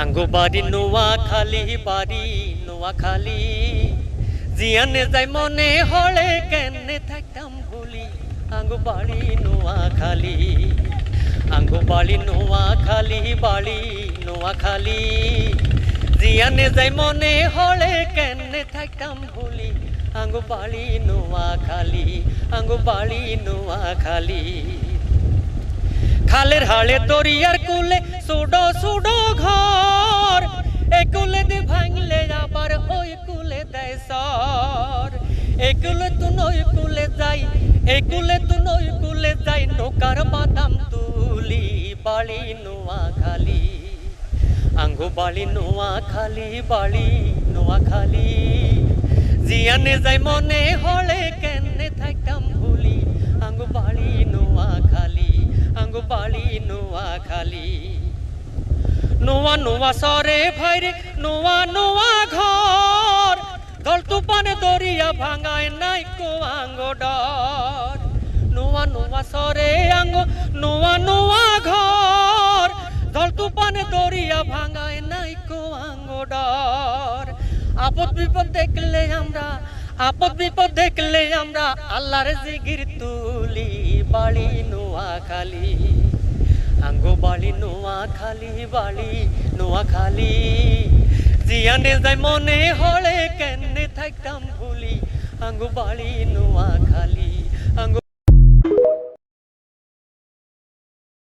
আঙ্গো বাড়ি নোয়াখালী, বাড়ি নোয়াখালী। জিয়ানে যাই মনে হলে কেনে থাকতাম ভুলি। আঙ্গো বাড়ি নোয়াখালী, আঙ্গো বাড়ি নোয়াখালী, বাড়ি নোয়াখালী। জিয়ানে যাই মনে হলে কেনে থাকতাম ভুলি। আঙ্গো বাড়ি নোয়াখালী, আঙ্গো বাড়ি নোয়াখালী। খালের হালে দরিয়ার কুলে সুডো সুডো ঘর, এ কুলে দি ভাঙলে আবার ওই কুলে দেয় সর। এ কুলে তু নই কুলে যাই, এ কুলে তু নই কুলে যাই, নৌকার বাদাম তুলি। বাড়ি নোয়াখালী, আঙ্গো বাড়ি নোয়াখালী, বাড়ি নোয়াখালী। জিয়ানে যাই মনে হলে কেনে থাকতাম ভুলি। আঙ্গো বাড়ি নোয়াখালী, আঙ্গো বাড়ি নোয়াখালী। নোয়া নোয়া সরে ভাইরে নোয়া নোয়া ঘর, দল তুফানে দরিয়া ভাঙায় নাই কো আঙ্গো ডর। নোয়া নোয়া সরে আঙ্গো নোয়া নোয়া ঘর, দল তুফানে দরিয়া ভাঙায় নাই কো আঙ্গো ডর। আপদ বিপদ দেখলে আমরা, আপদ বিপদ দেখলে আমরা আল্লাহর জিকির তুলি। বাড়ি নোয়াখালী, আঙ্গো বাড়ি নোয়াখালী, বাড়ি নোয়াখালী। জিয়ানে যাই মনে হলে কেনে থাকতাম ভুলি। আঙ্গো বাড়ি নোয়াখালী।